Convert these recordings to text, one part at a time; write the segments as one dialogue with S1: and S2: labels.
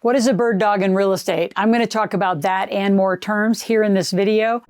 S1: What is a bird dog in real estate? I'm going to talk about that and more terms here in this video.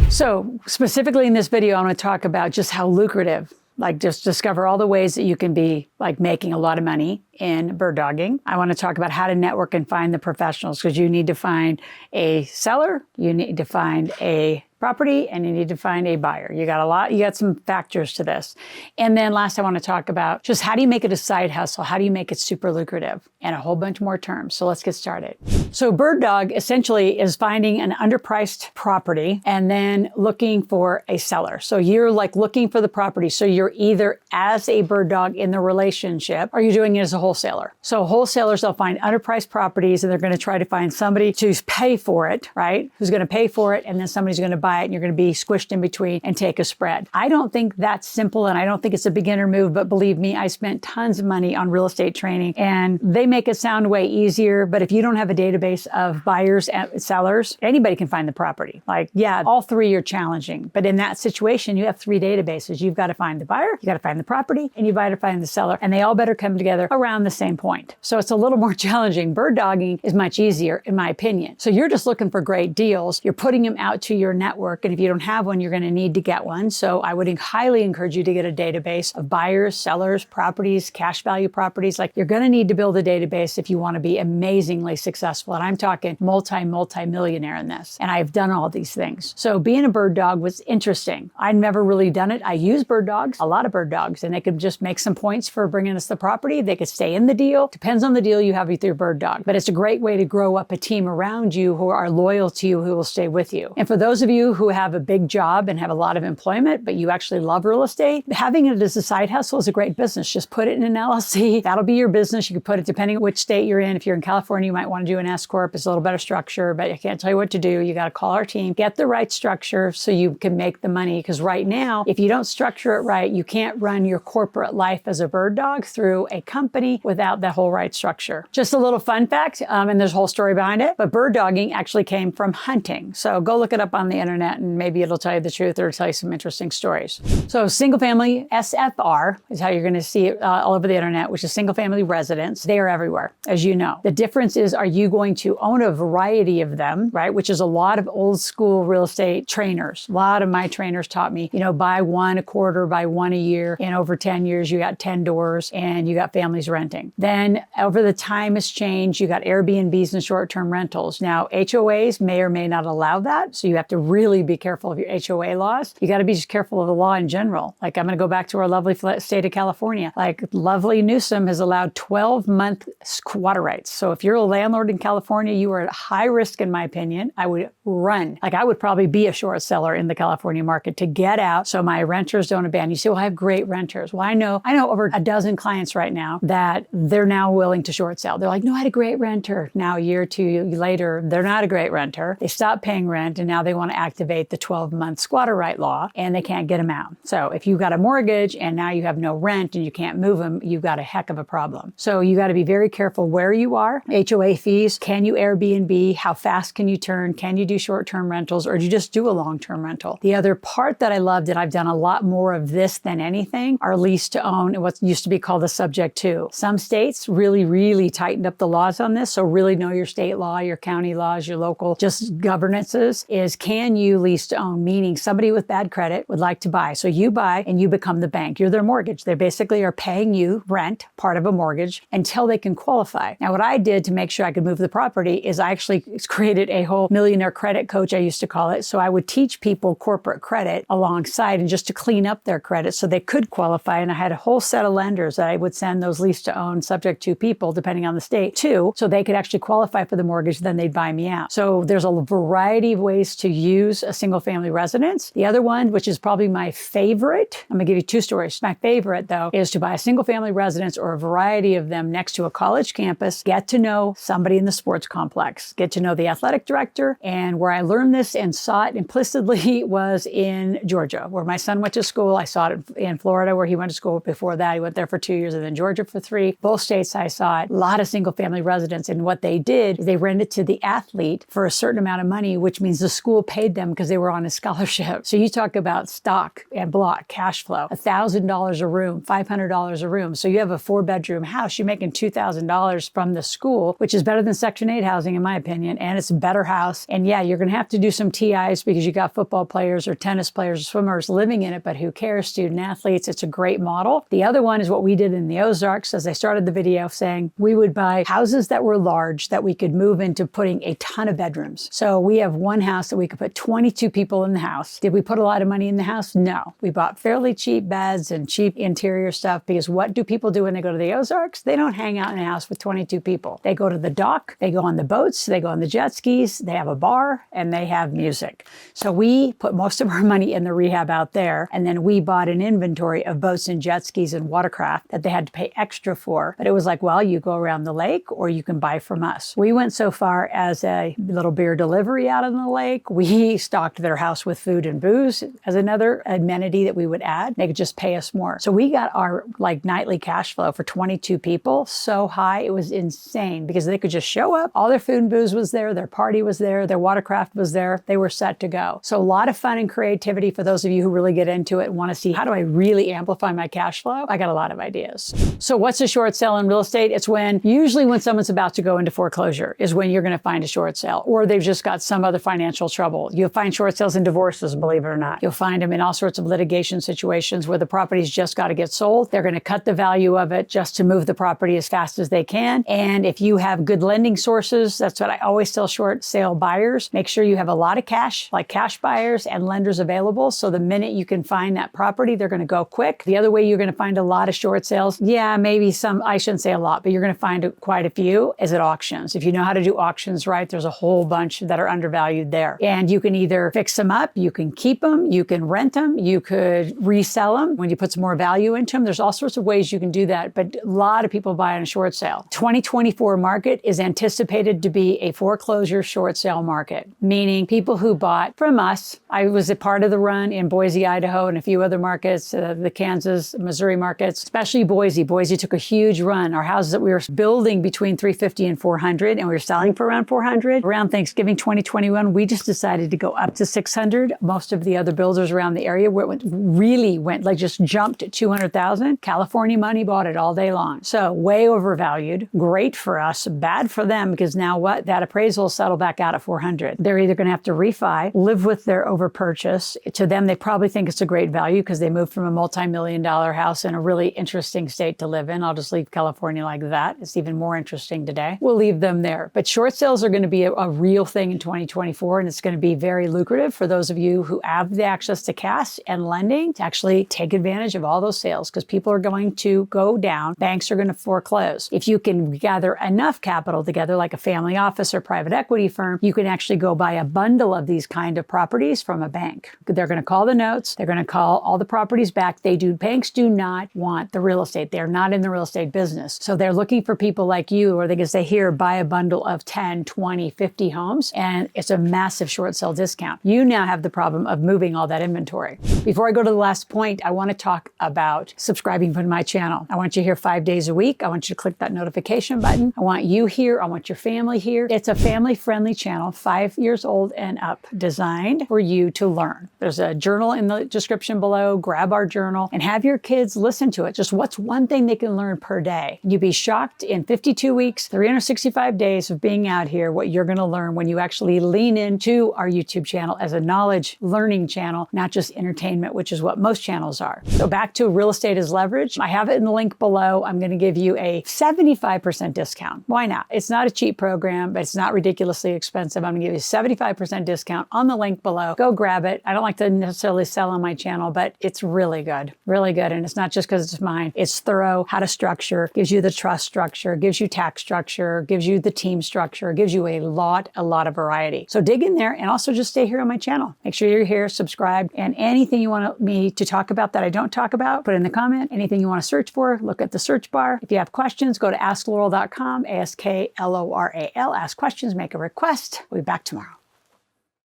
S1: So specifically in this video, I want to talk about just how lucrative, just discover all the ways that you can be making a lot of money in bird dogging. I want to talk about how to network and find the professionals, because you need to find a seller, you need to find a property, and you need to find a buyer. You got some factors to this. And then last, I want to talk about just how do you make it a side hustle? How do you make it super lucrative? And a whole bunch more terms. So let's get started. So bird dog essentially is finding an underpriced property and then looking for a seller. So you're looking for the property. So you're either as a bird dog in the relationship, or you're doing it as a wholesaler. So wholesalers, they'll find underpriced properties and they're going to try to find somebody to pay for it, right? Who's going to pay for it, and then somebody's going to buy it, and you're going to be squished in between and take a spread. I don't think that's simple, and I don't think it's a beginner move, but believe me, I spent tons of money on real estate training, and they make it sound way easier. But if you don't have a database of buyers and sellers, anybody can find the property. Yeah, all three are challenging, but in that situation, you have three databases. You've got to find the buyer, you got to find the property, and you've got to find the seller, and they all better come together around the same point. So it's a little more challenging. Bird dogging is much easier, in my opinion. So you're just looking for great deals. You're putting them out to your network, and if you don't have one, you're going to need to get one. So I would highly encourage you to get a database of buyers, sellers, properties, cash value properties. You're going to need to build a database if you want to be amazingly successful. And I'm talking multi-millionaire in this. And I've done all these things. So being a bird dog was interesting. I'd never really done it. I use bird dogs, a lot of bird dogs, and they could just make some points for bringing us the property. They could stay in the deal. Depends on the deal you have with your bird dog. But it's a great way to grow up a team around you who are loyal to you, who will stay with you. And for those of you who have a big job and have a lot of employment, but you actually love real estate, having it as a side hustle is a great business. Just put it in an LLC. That'll be your business. You can put it depending on which state you're in. If you're in California, you might want to do an S Corp. It's a little better structure, but I can't tell you what to do. You got to call our team, get the right structure so you can make the money. Because right now, if you don't structure it right, you can't run your corporate life as a bird dog through a company without the whole right structure. Just a little fun fact, and there's a whole story behind it, but bird dogging actually came from hunting. So go look it up on the internet and maybe it'll tell you the truth or tell you some interesting stories. So single family SFR is how you're going to see it all over the internet, which is single family residence. They are everywhere, as you know. The difference is, are you going to own a variety of them, right? Which is a lot of old school real estate trainers. A lot of my trainers taught me, buy one a quarter, buy one a year. And over 10 years, you got 10 doors and you got families renting. Then over the time has changed. You got Airbnbs and short-term rentals. Now, HOAs may or may not allow that. So you have to really be careful of your HOA laws. You got to be just careful of the law in general. I'm going to go back to our lovely state of California. Lovely Newsom has allowed 12-month water rights. So if you're a landlord in California, you are at high risk, in my opinion. I would run. I would probably be a short seller in the California market to get out so my renters don't abandon. You say, well, I have great renters. Well, I know over a dozen clients right now that they're now willing to short sell. They're like, no, I had a great renter. Now, a year or two later, they're not a great renter. They stopped paying rent, and now they want to activate the 12-month squatter right law, and they can't get them out. So if you've got a mortgage and now you have no rent and you can't move them, you've got a heck of a problem. So you got to be very careful where you are. HOA fees, can you Airbnb? How fast can you turn? Can you do short-term rentals, or do you just do a long-term rental? The other part that I loved, and I've done a lot more of this than anything, are lease to own and what used to be called the subject to. Some states really tightened up the laws on this. So really know your state law, your county laws, your local just governances is, can you lease to own? Meaning somebody with bad credit would like to buy. So you buy and you become the bank. You're their mortgage. They basically are paying you rent, part of a mortgage, until they can qualify. Now, what I did to make sure I could move the property is I actually created a whole millionaire credit coach, I used to call it. So I would teach people corporate credit alongside and just to clean up their credit so they could qualify. And I had a whole set of lenders that I would send those lease to own subject to people, depending on the state, to, so they could actually qualify for the mortgage, then they'd buy me out. So there's a variety of ways to use a single family residence. The other one, which is probably my favorite, I'm gonna give you two stories. My favorite though, is to buy a single family residence or a variety of them next to a college campus, get to know somebody in the sports complex, get to know the athletic director. And where I learned this and saw it implicitly was in Georgia, where my son went to school. I saw it in Florida, where he went to school before that. He went there for 2 years, and then Georgia for 3. Both states I saw it. A lot of single family residents. And what they did is they rented to the athlete for a certain amount of money, which means the school paid them because they were on a scholarship. So you talk about stock and block cash flow, $1,000 a room, $500 a room. So you have a 4-bedroom house, you're making $2,000 from the school, which is better than Section 8 housing in my opinion, and it's a better house. And yeah, you're going to have to do some TIs because you got football players or tennis players or swimmers living in it, but who cares? Student athletes, it's a great model. The other one is what we did in the Ozarks, as I started the video saying, we would buy houses that were large that we could move into putting a ton of bedrooms. So we have one house that we could put 22 people in the house. Did we put a lot of money in the house? No. We bought fairly cheap beds and cheap interior stuff because what do people do when they go to the Ozarks? They don't hang out in a house with 22 people. They go to the dock, they go on the boats, they go on the jet skis, they have a bar, and they have music. So we put most of our money in the rehab out there, and then we bought an inventory of boats and jet skis and watercraft that they had to pay extra for. But it was like, well, you go around the lake or you can buy from us. We went so far as a little beer delivery out on the lake. We stocked their house with food and booze as another amenity that we would add. They could just pay us more. So we got our nightly cash flow for 22 people so high, it was insane because they could just show up. All their food and booze was there. Their party was there. Their watercraft was there. They were set to go. So a lot of fun and creativity for those of you who really get into it and want to see how do I really amplify my cash flow? I got a lot of ideas. So what's a short sale in real estate? It's usually when someone's about to go into foreclosure is when you're going to find a short sale, or they've just got some other financial trouble. You'll find short sales in divorces, believe it or not. You'll find them in all sorts of litigation situations where the property's just got to get sold. They're going to cut the value of it just to move the property as fast as they can. And if you have good lending sources, that's what I always tell short sale buyers. Make sure you have a lot of cash, like cash buyers and lenders available. So the minute you can find that property, they're going to go quick. The other way you're going to find a lot of short sales, yeah, maybe some, I shouldn't say a lot, but you're going to find quite a few, is at auctions. If you know how to do auctions right, there's a whole bunch that are undervalued there. And you can either fix them up, you can keep them, you can rent them, you could resell them when you put some more value into them. There's all sorts of ways you can do that, but a lot of people buy on a short sale. 2024 market is anticipated to be a foreclosure short sale market, meaning people who bought from us. I was a part of the run in Boise, Idaho, and a few other markets, the Kansas, Missouri markets, especially Boise. Boise took a huge run. Our houses that we were building between 350 and 400, and we were selling for around 400. Around Thanksgiving 2021, we just decided to go up to 600. Most of the other builders around the area where it really went, like just jumped to 200,000. California money bought it all day long. So way overvalued, great for us, bad for them because now what? That appraisal will settle back out at 400. They're either going to have to refi, live with their overpurchase. To them, they probably think it's a great value because they moved from a multi-million-dollar house in a really interesting state to live in. I'll just leave California like that. It's even more interesting today. We'll leave them there. But short sales are going to be a real thing in 2024, and it's going to be very lucrative for those of you who have the access to cash and lending to actually take advantage of all those sales because people are going to go down. Banks are going to foreclose. If you can gather enough capital together, like a family office or private equity firm, you can actually go buy a bundle of these kind of properties from a bank. They're going to call the notes. They're going to call all the properties back. Banks do not want the real estate. They're not in the real estate business. So they're looking for people like you, or they can say, here, buy a bundle of 10, 20, 50 homes, and it's a massive short sale discount. You now have the problem of moving all that inventory. Before I go to the last point, I want to talk about subscribing to my channel. I want you here 5 days a week. I want you to click that notification button. I want you here. I want your family here. It's a family-friendly channel, 5 years old and up, designed for you to learn. There's a journal in the description below. Grab our journal and have your kids listen to it. Just what's one thing they can learn per day? You'd be shocked in 52 weeks, 365 days of being out here, what you're going to learn when you actually lean into our YouTube channel as a knowledge learning channel, not just entertainment, which is what most channels are. So back to real estate as leverage. I have it in the link below. I'm going to give you a 75% discount. Why not? It's not a cheap program, but it's not ridiculously expensive. I'm going to give you a 75% discount on the link below. Go grab it. I don't like to necessarily sell on my channel, but it's really good. Really good. And it's not just because it's mine. It's thorough, how to structure, gives you the trust structure, gives you tax structure, gives you the team structure, gives you a lot of variety. So dig in there and also just stay here on my channel. Make sure you're here, subscribe, and anything you want me to talk about that I don't talk about, put in the comment. Anything you want to search for, look at the search bar. If you have questions, go to askloral.com, AskLoral, ask questions, make a request. We'll be back tomorrow.